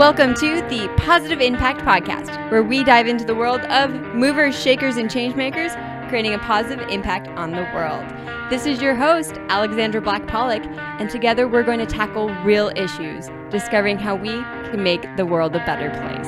Welcome to the Positive Impact Podcast, where we dive into the world of movers, shakers, and changemakers, creating a positive impact on the world. This is your host, Alexandra Black-Pollock, and together we're going to tackle real issues, discovering how we can make the world a better place.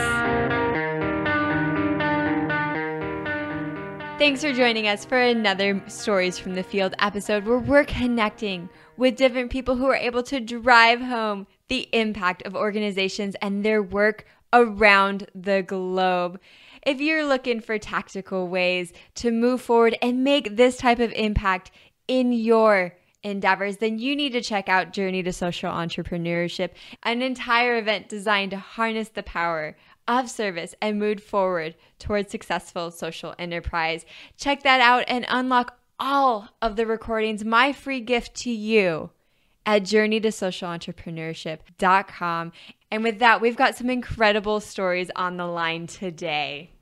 Thanks for joining us for another Stories from the Field episode where we're connecting with different people who are able to drive home the impact of organizations and their work around the globe. If you're looking for tactical ways to move forward and make this type of impact in your endeavors, then you need to check out Journey to Social Entrepreneurship, an entire event designed to harness the power of service and move forward towards successful social enterprise. Check that out and unlock all of the recordings, my free gift to you, at journeytosocialentrepreneurship.com. And with that, we've got some incredible stories on the line today.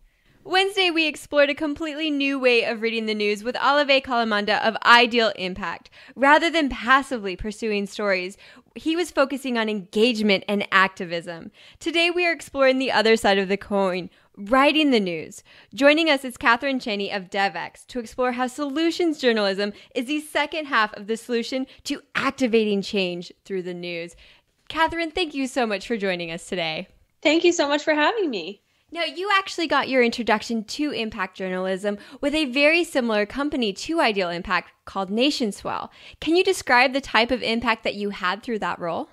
Wednesday, we explored a completely new way of reading the news with Olivier Calamanda of Ideal Impact. Rather than passively pursuing stories, he was focusing on engagement and activism. Today, we are exploring the other side of the coin, writing the news. Joining us is Catherine Cheney of Devex to explore how solutions journalism is the second half of the solution to activating change through the news. Catherine, thank you so much for joining us today. Thank you so much for having me. Now, you actually got your introduction to impact journalism with a very similar company to Ideal Impact called NationSwell. Can you describe the type of impact that you had through that role?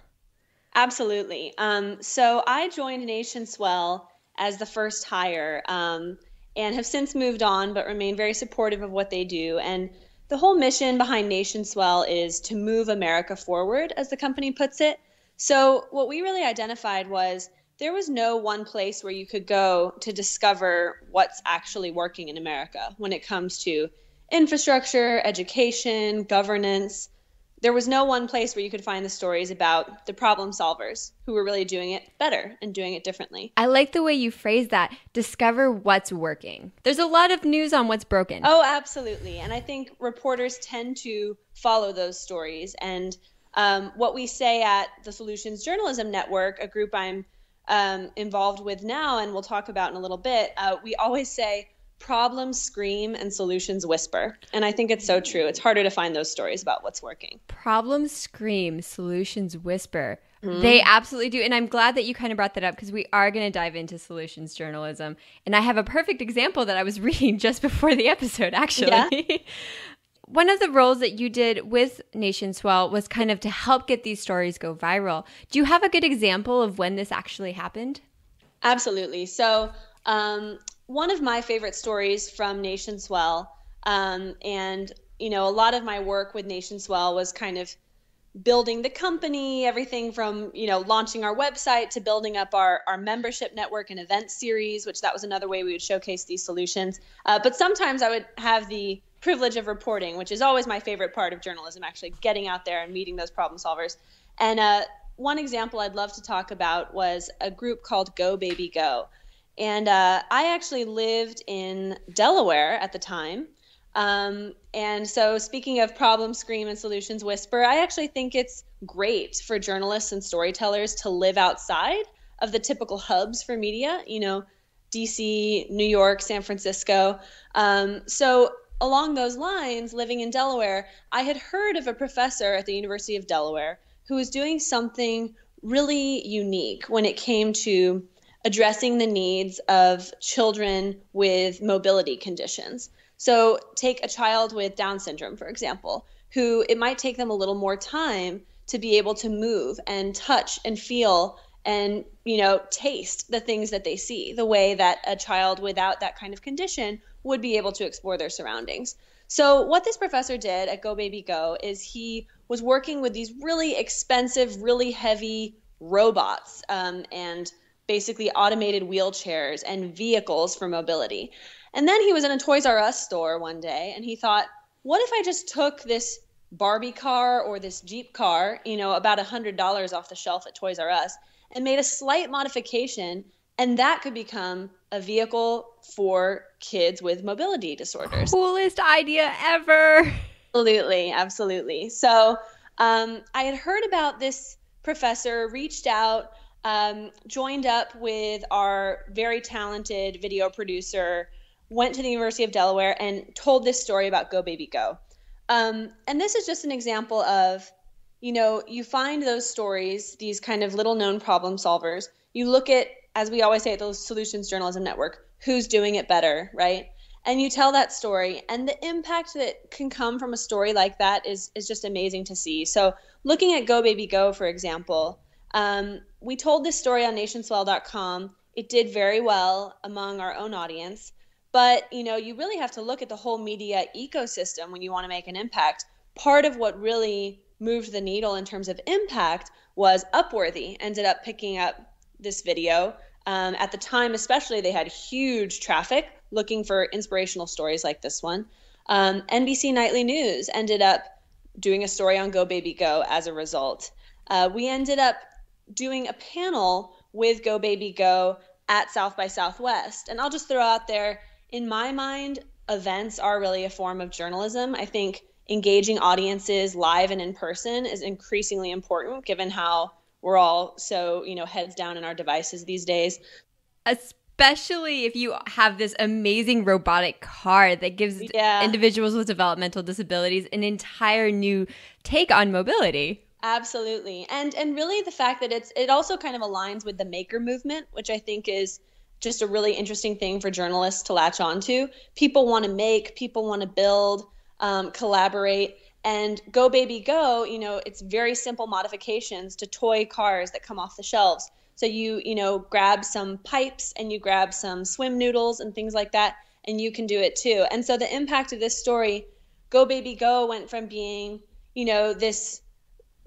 Absolutely. So I joined NationSwell as the first hire and have since moved on, but remain very supportive of what they do. And the whole mission behind NationSwell is to move America forward, as the company puts it. So what we really identified was there was no one place where you could go to discover what's actually working in America when it comes to infrastructure, education, governance. There was no one place where you could find the stories about the problem solvers who were really doing it better and doing it differently. I like the way you phrase that, discover what's working. There's a lot of news on what's broken. Oh, absolutely. And I think reporters tend to follow those stories. And what we say at the Solutions Journalism Network, a group I'm involved with now, and we'll talk about in a little bit, we always say problems scream and solutions whisper. And I think it's so true. It's harder to find those stories about what's working. Problems scream, solutions whisper. Mm-hmm. They absolutely do. And I'm glad that you kind of brought that up because we are going to dive into solutions journalism. And I have a perfect example that I was reading just before the episode, actually. Yeah. One of the roles that you did with NationSwell was kind of to help get these stories go viral. Do you have a good example of when this actually happened? Absolutely. So one of my favorite stories from NationSwell, and you know, a lot of my work with NationSwell was kind of building the company, everything from, you know, launching our website to building up our membership network and event series, which that was another way we would showcase these solutions. But sometimes I would have the privilege of reporting, which is always my favorite part of journalism, actually getting out there and meeting those problem solvers. And one example I'd love to talk about was a group called Go Baby Go. And I actually lived in Delaware at the time. And so speaking of problem scream and solutions whisper, I actually think it's great for journalists and storytellers to live outside of the typical hubs for media, you know, DC, New York, San Francisco. So along those lines, living in Delaware, I had heard of a professor at the University of Delaware who was doing something really unique when it came to addressing the needs of children with mobility conditions. So take a child with Down syndrome, for example, who it might take them a little more time to be able to move and touch and feel and, you know, taste the things that they see, the way that a child without that kind of condition would be able to explore their surroundings. So what this professor did at Go Baby Go is he was working with these really expensive, really heavy robots and basically automated wheelchairs and vehicles for mobility. And then he was in a Toys R Us store one day and he thought, what if I just took this Barbie car or this Jeep car, you know, about $100 off the shelf at Toys R Us, and made a slight modification, and that could become a vehicle for kids with mobility disorders. Coolest idea ever. Absolutely, absolutely. So I had heard about this professor, reached out, joined up with our very talented video producer, went to the University of Delaware and told this story about Go Baby Go. And this is just an example of, you find those stories, these kind of little known problem solvers. You look at, as we always say at the Solutions Journalism Network, who's doing it better, right? And you tell that story, and the impact that can come from a story like that is just amazing to see. So looking at Go Baby Go, for example, we told this story on nationswell.com. It did very well among our own audience. But, you really have to look at the whole media ecosystem when you want to make an impact. Part of what really moved the needle in terms of impact was Upworthy ended up picking up this video. At the time, especially, they had huge traffic looking for inspirational stories like this one. NBC Nightly News ended up doing a story on Go Baby Go as a result. We ended up doing a panel with Go Baby Go at South by Southwest. And I'll just throw out there, in my mind, events are really a form of journalism. I think engaging audiences live and in person is increasingly important given how we're all so, heads down in our devices these days. Especially if you have this amazing robotic car that gives individuals with developmental disabilities an entire new take on mobility. Absolutely. And really the fact that it also kind of aligns with the maker movement, which I think is just a really interesting thing for journalists to latch onto. People want to make, people want to build, collaborate. And Go Baby Go, it's very simple modifications to toy cars that come off the shelves. So you grab some pipes and you grab some swim noodles and things like that, and you can do it too. And so the impact of this story, Go Baby Go went from being, this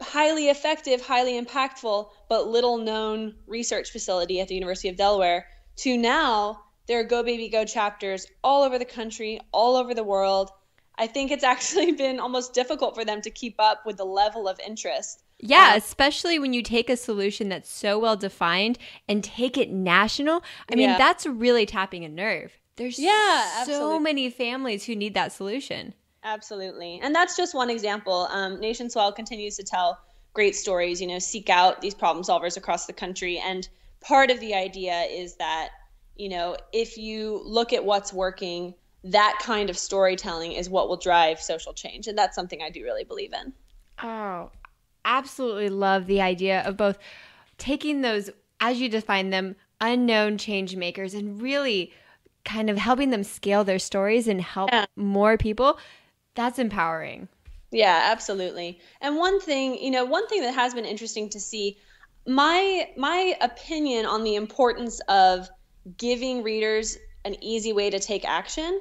highly effective, highly impactful, but little known research facility at the University of Delaware to now there are Go Baby Go chapters all over the country, all over the world. I think it's actually been almost difficult for them to keep up with the level of interest. Yeah, especially when you take a solution that's so well defined and take it national. I mean, that's really tapping a nerve. There's so many families who need that solution. Absolutely. And that's just one example. Nation Swell continues to tell great stories, seek out these problem solvers across the country. And part of the idea is that, if you look at what's working, that kind of storytelling is what will drive social change. And that's something I do really believe in. Oh, absolutely love the idea of both taking those, as you define them, unknown change makers and really kind of helping them scale their stories and help more people. That's empowering. Yeah, absolutely. And one thing that has been interesting to see, my opinion on the importance of giving readers an easy way to take action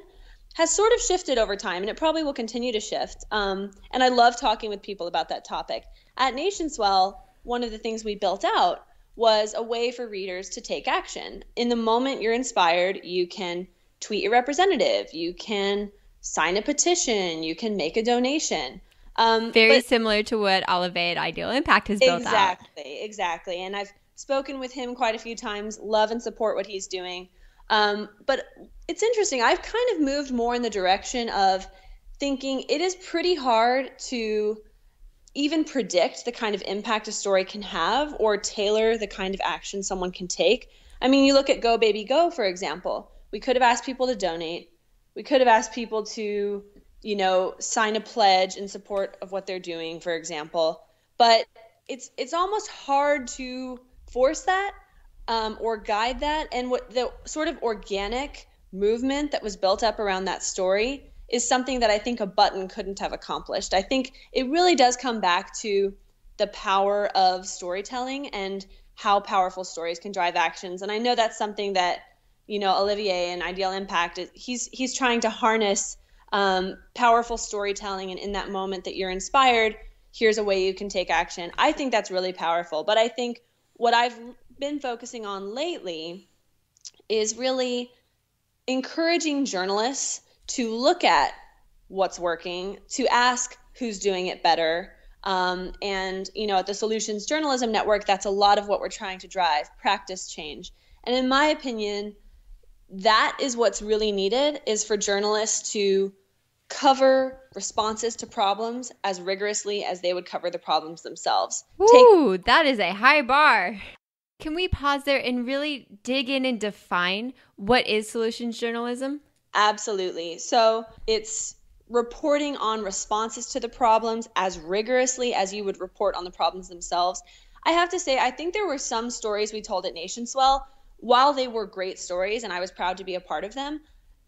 has sort of shifted over time, and it probably will continue to shift. And I love talking with people about that topic. At NationSwell, one of the things we built out was a way for readers to take action. In the moment you're inspired, you can tweet your representative, you can sign a petition, you can make a donation. Very similar to what Olive at Ideal Impact has built out. Exactly. And I've spoken with him quite a few times, love and support what he's doing. But it's interesting. I've kind of moved more in the direction of thinking it is pretty hard to even predict the kind of impact a story can have or tailor the kind of action someone can take. I mean, you look at Go Baby Go, for example. We could have asked people to donate. We could have asked people to, sign a pledge in support of what they're doing, for example. But it's almost hard to force that or guide that. And what the sort of organic movement that was built up around that story is something that I think a button couldn't have accomplished. I think it really does come back to the power of storytelling and how powerful stories can drive actions. And I know that's something that, Olivier and Ideal Impact, he's trying to harness powerful storytelling. And in that moment that you're inspired, here's a way you can take action. I think that's really powerful. But I think what I've been focusing on lately is really encouraging journalists to look at what's working, to ask who's doing it better. And, at the Solutions Journalism Network, that's a lot of what we're trying to drive, practice change. And in my opinion, that is what's really needed, is for journalists to cover responses to problems as rigorously as they would cover the problems themselves. Ooh, that is a high bar. Can we pause there and really dig in and define what is solutions journalism? Absolutely. So it's reporting on responses to the problems as rigorously as you would report on the problems themselves. I have to say, I think there were some stories we told at Nationswell, while they were great stories and I was proud to be a part of them,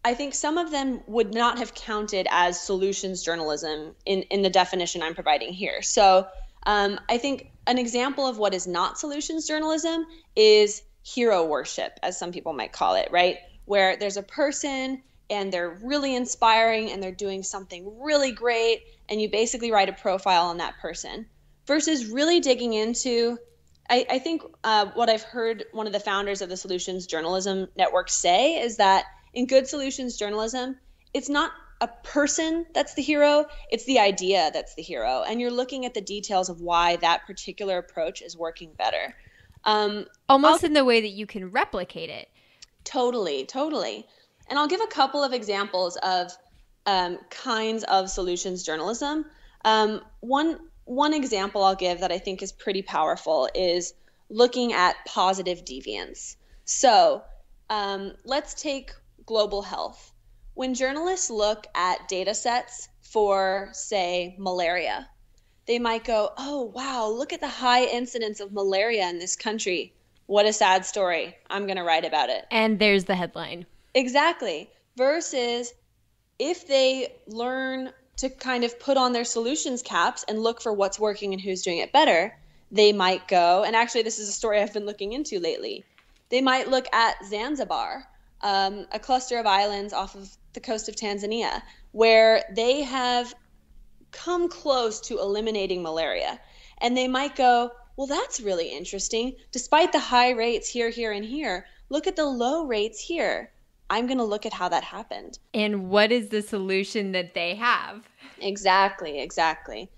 I think some of them would not have counted as solutions journalism in the definition I'm providing here. So I think an example of what is not solutions journalism is hero worship, as some people might call it, right? Where there's a person and they're really inspiring and they're doing something really great, and you basically write a profile on that person, versus really digging into, I think what I've heard one of the founders of the Solutions Journalism Network say is that in good solutions journalism, it's not a person that's the hero, it's the idea that's the hero. And you're looking at the details of why that particular approach is working better. Almost in the way that you can replicate it. Totally. And I'll give a couple of examples of kinds of solutions journalism. One example I'll give that I think is pretty powerful is looking at positive deviance. So let's take global health. When journalists look at data sets for, say, malaria, they might go, oh, wow, look at the high incidence of malaria in this country. What a sad story. I'm going to write about it. And there's the headline. Exactly. Versus if they learn to kind of put on their solutions caps and look for what's working and who's doing it better, they might go, and actually this is a story I've been looking into lately, they might look at Zanzibar, a cluster of islands off of the coast of Tanzania, where they have come close to eliminating malaria. And they might go, well, that's really interesting. Despite the high rates here, and here, look at the low rates here. I'm going to look at how that happened. And what is the solution that they have? Exactly.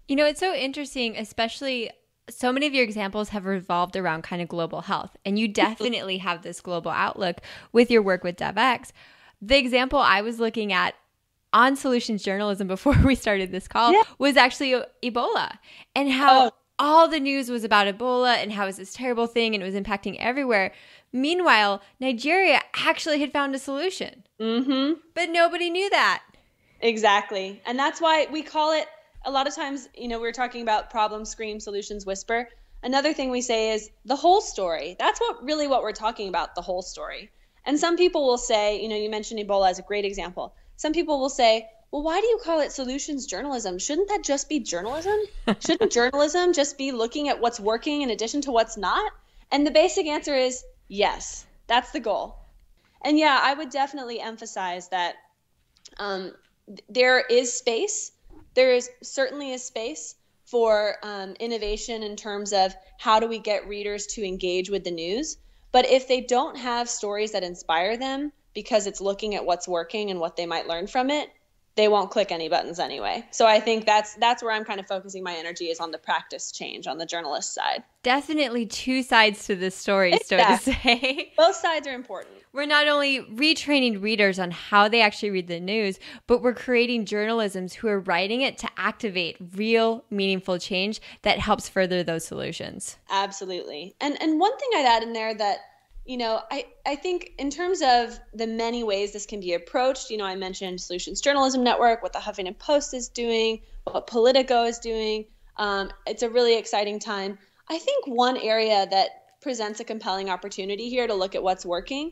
You know, it's so interesting, especially so many of your examples have revolved around kind of global health. And you definitely have this global outlook with your work with Devex. The example I was looking at on solutions journalism before we started this call was actually Ebola, and how all the news was about Ebola and how it was this terrible thing and it was impacting everywhere. Meanwhile, Nigeria actually had found a solution. Mm-hmm. But nobody knew that. Exactly. And that's why we call it, a lot of times, you know, we're talking about problem scream, solutions whisper. Another thing we say is the whole story. That's what we're talking about, the whole story. And some people will say, you know, you mentioned Ebola as a great example. Some people will say, well, why do you call it solutions journalism? Shouldn't that just be journalism? Shouldn't journalism just be looking at what's working in addition to what's not? And the basic answer is yes, that's the goal. And yeah, I would definitely emphasize that there is space. There is certainly a space for innovation in terms of how do we get readers to engage with the news. But if they don't have stories that inspire them because it's looking at what's working and what they might learn from it, they won't click any buttons anyway. So I think that's where I'm kind of focusing my energy, is on the practice change on the journalist side. Definitely two sides to this story, Exactly. so to say. Both sides are important. We're not only retraining readers on how they actually read the news, but we're creating journalisms who are writing it to activate real, meaningful change that helps further those solutions. Absolutely. And one thing I'd add in there that, you know, I think in terms of the many ways this can be approached, you know, I mentioned Solutions Journalism Network, what the Huffington Post is doing, what Politico is doing. It's a really exciting time. I think one area that presents a compelling opportunity here to look at what's working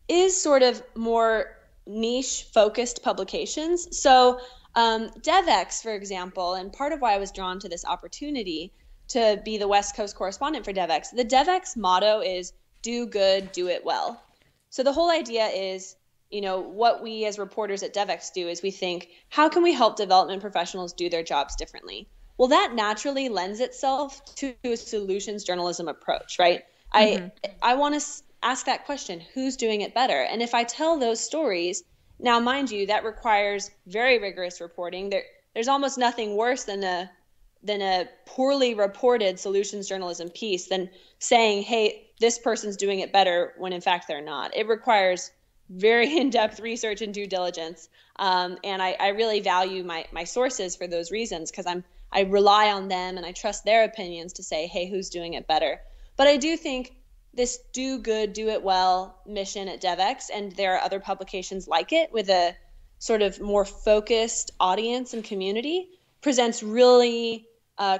is sort of more niche focused publications. So Devex, for example, and part of why I was drawn to this opportunity to be the West Coast correspondent for Devex, the Devex motto is do good, do it well. So the whole idea is, you know, what we as reporters at Devex do is we think, how can we help development professionals do their jobs differently? Well, that naturally lends itself to a solutions journalism approach, right? I want to ask that question, who's doing it better? And if I tell those stories, now mind you, that requires very rigorous reporting. There's almost nothing worse than a poorly reported solutions journalism piece than saying, hey, this person's doing it better when in fact they're not. It requires very in-depth research and due diligence. And I really value my sources for those reasons, because I rely on them and I trust their opinions to say, hey, who's doing it better? But I do think this do good, do it well mission at Devex, and there are other publications like it with a sort of more focused audience and community, presents really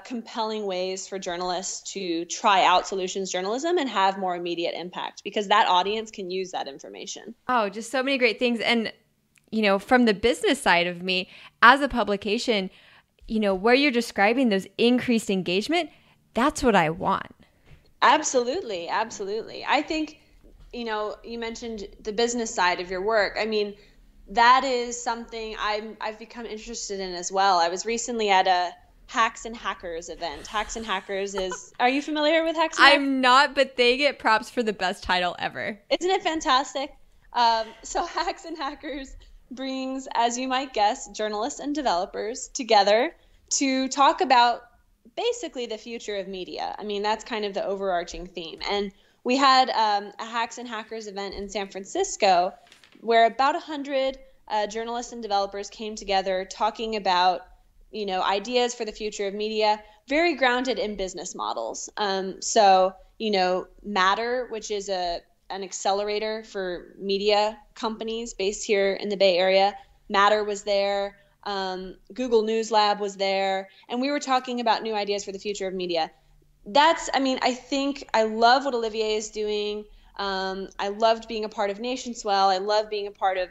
compelling ways for journalists to try out solutions journalism and have more immediate impact, because that audience can use that information. Oh, just so many great things. And, from the business side of me, as a publication, where you're describing those increased engagement, that's what I want. Absolutely. Absolutely. I think, you mentioned the business side of your work. I mean, that is something I've become interested in as well. I was recently at a Hacks and Hackers event. Hacks and Hackers are you familiar with Hacks and Hackers? I'm not, but they get props for the best title ever. Isn't it fantastic? So Hacks and Hackers brings, as you might guess, journalists and developers together to talk about basically the future of media. I mean, that's kind of the overarching theme. And we had a Hacks and Hackers event in San Francisco where about 100 journalists and developers came together talking about, ideas for the future of media, very grounded in business models. So, Matter, which is an accelerator for media companies based here in the Bay Area, Matter was there. Google News Lab was there, and we were talking about new ideas for the future of media. I think I love what Olivier is doing. I loved being a part of NationSwell. I love being a part of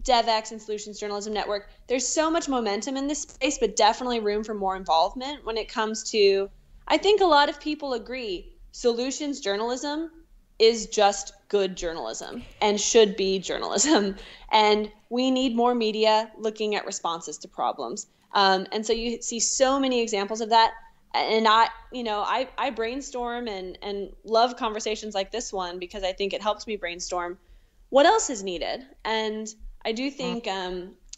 Devex and Solutions Journalism Network. There's so much momentum in this space, but definitely room for more involvement when it comes to, I think a lot of people agree, solutions journalism is just good journalism and should be journalism. And we need more media looking at responses to problems. And so you see so many examples of that. And I brainstorm and love conversations like this one because I think it helps me brainstorm what else is needed. And I do think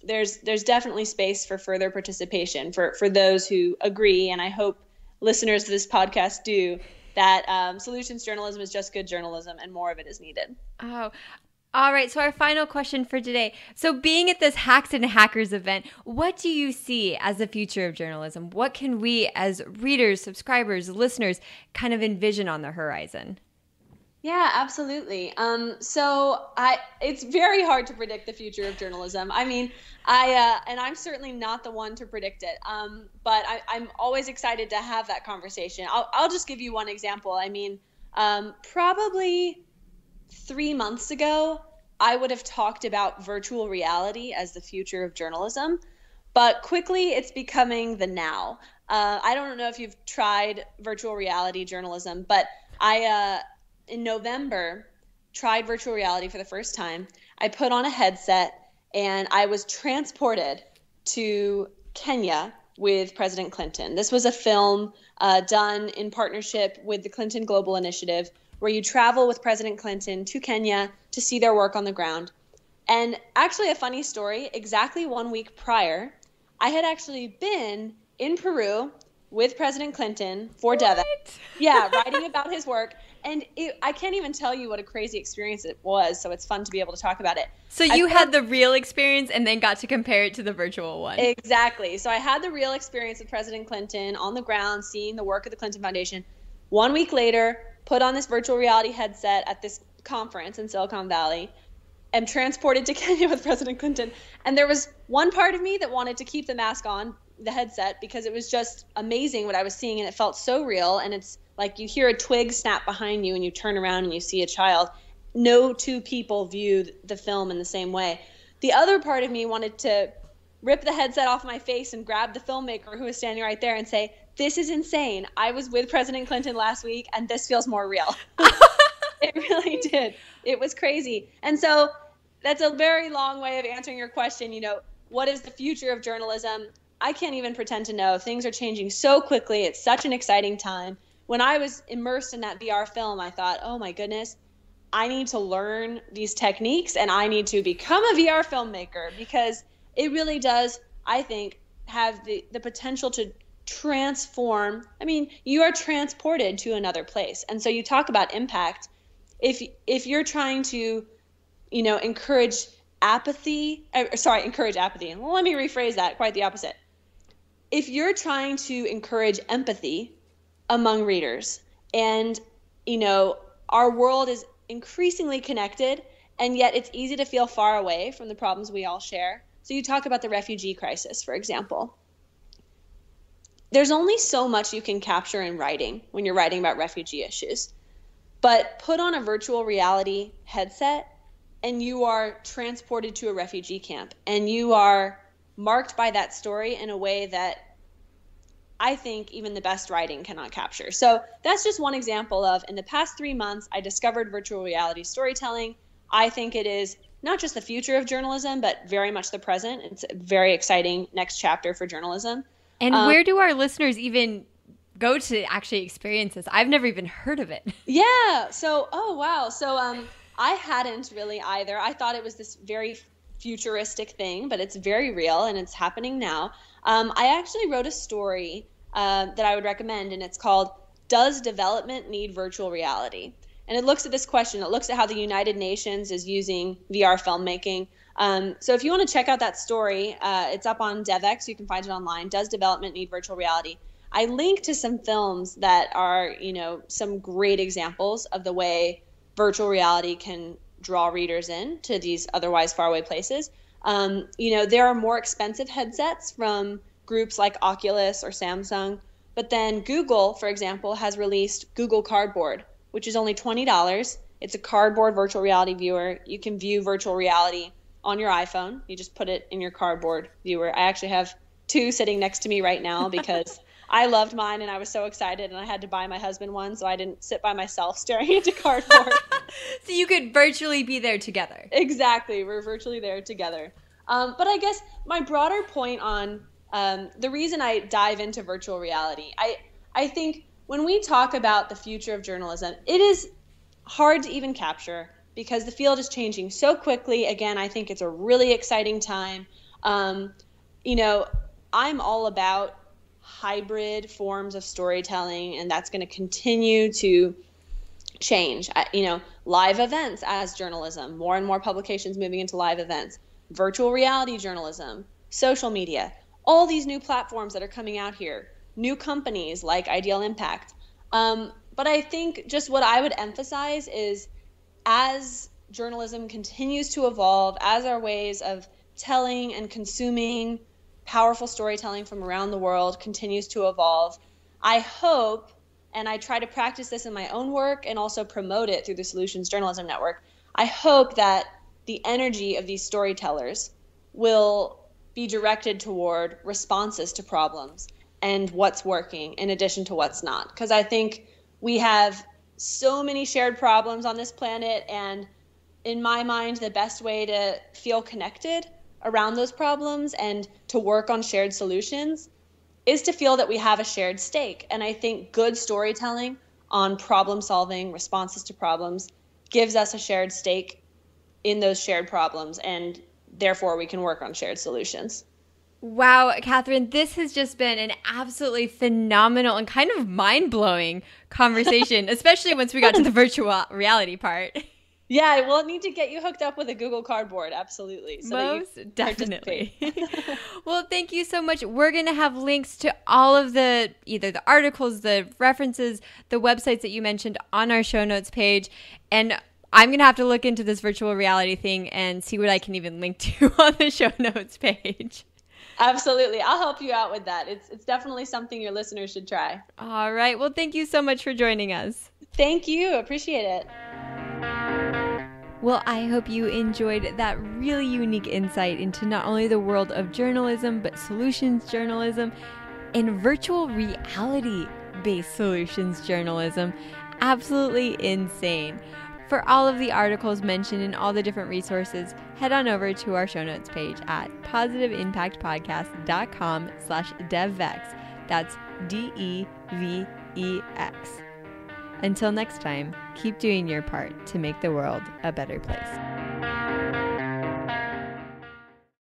there's definitely space for further participation for those who agree. And I hope listeners to this podcast do, that solutions journalism is just good journalism and more of it is needed. Oh, all right. So our final question for today. So being at this Hacks and Hackers event, what do you see as the future of journalism? What can we as readers, subscribers, listeners kind of envision on the horizon? Yeah, absolutely. It's very hard to predict the future of journalism. I mean, and I'm certainly not the one to predict it. But I'm always excited to have that conversation. I'll just give you one example. I mean, probably 3 months ago, I would have talked about virtual reality as the future of journalism, but quickly it's becoming the now. I don't know if you've tried virtual reality journalism, but in November, tried virtual reality for the first time. I put on a headset and I was transported to Kenya with President Clinton. This was a film done in partnership with the Clinton Global Initiative, where you travel with President Clinton to Kenya to see their work on the ground. And actually, a funny story, exactly 1 week prior, I had actually been in Peru with President Clinton for Devex. Yeah, writing about his work. And I can't even tell you what a crazy experience it was, so it's fun to be able to talk about it. So you had the real experience and then got to compare it to the virtual one. Exactly. So I had the real experience with President Clinton on the ground, seeing the work of the Clinton Foundation. 1 week later, put on this virtual reality headset at this conference in Silicon Valley, am transported to Kenya with President Clinton. And there was one part of me that wanted to keep the mask on, the headset, because it was just amazing what I was seeing, and it felt so real. And it's like you hear a twig snap behind you and you turn around and you see a child. No two people view the film in the same way. The other part of me wanted to rip the headset off my face and grab the filmmaker who was standing right there and say, "This is insane. I was with President Clinton last week and this feels more real." It really did. It was crazy. And so that's a very long way of answering your question. What is the future of journalism? I can't even pretend to know. Things are changing so quickly. It's such an exciting time. When I was immersed in that VR film, I thought, oh my goodness, I need to learn these techniques and I need to become a VR filmmaker, because it really does, I think, have the potential to transform. I mean, you are transported to another place. And so you talk about impact. If you're trying to, encourage apathy. Well, let me rephrase that, quite the opposite. If you're trying to encourage empathy among readers and our world is increasingly connected, and yet it's easy to feel far away from the problems we all share. So you talk about the refugee crisis, for example. There's only so much you can capture in writing when you're writing about refugee issues. But put on a virtual reality headset and you are transported to a refugee camp, and you are marked by that story in a way that I think even the best writing cannot capture. So that's just one example of, in the past 3 months, I discovered virtual reality storytelling. I think it is not just the future of journalism, but very much the present. It's a very exciting next chapter for journalism. And where do our listeners even go to actually experience this? I've never even heard of it. Yeah. So, oh, wow. So I hadn't really either. I thought it was this very futuristic thing, but it's very real and it's happening now. I actually wrote a story that I would recommend, and it's called Does Development Need Virtual Reality? And it looks at this question. It looks at how the United Nations is using VR filmmaking. So if you want to check out that story, it's up on Devex. You can find it online. Does development need virtual reality? I link to some films that are, some great examples of the way virtual reality can draw readers in to these otherwise faraway places. There are more expensive headsets from groups like Oculus or Samsung, but then Google, for example, has released Google Cardboard, which is only $20. It's a cardboard virtual reality viewer. You can view virtual reality on your iPhone. You just put it in your cardboard viewer. I actually have 2 sitting next to me right now because I loved mine and I was so excited, and I had to buy my husband one so I didn't sit by myself staring into cardboard. So you could virtually be there together. Exactly. We're virtually there together. But I guess my broader point on the reason I dive into virtual reality, I think when we talk about the future of journalism, it is hard to even capture because the field is changing so quickly. Again, I think it's a really exciting time. I'm all about hybrid forms of storytelling, and that's going to continue to change. Live events as journalism, more and more publications moving into live events, virtual reality journalism, social media, all these new platforms that are coming out here, new companies like Ideal Impact. But I think just what I would emphasize is, as journalism continues to evolve, as our ways of telling and consuming powerful storytelling from around the world continues to evolve, I hope, and I try to practice this in my own work and also promote it through the Solutions Journalism Network, I hope that the energy of these storytellers will be directed toward responses to problems and what's working in addition to what's not. Because I think we have so many shared problems on this planet, and in my mind, the best way to feel connected around those problems and to work on shared solutions is to feel that we have a shared stake. And I think good storytelling on problem solving, responses to problems, gives us a shared stake in those shared problems, and therefore we can work on shared solutions. Wow, Catherine, this has just been an absolutely phenomenal and kind of mind-blowing conversation, especially once we got to the virtual reality part. Yeah, we'll need to get you hooked up with a Google Cardboard, absolutely. So most definitely. Well, thank you so much. We're going to have links to all of either the articles, the references, the websites that you mentioned on our show notes page. And I'm going to have to look into this virtual reality thing and see what I can even link to on the show notes page. Absolutely. I'll help you out with that. It's definitely something your listeners should try. All right. Well, thank you so much for joining us. Thank you. Appreciate it. Well, I hope you enjoyed that really unique insight into not only the world of journalism, but solutions journalism and virtual reality-based solutions journalism. Absolutely insane. For all of the articles mentioned and all the different resources, head on over to our show notes page at positiveimpactpodcast.com/devvex. That's DEVEX. Until next time, keep doing your part to make the world a better place.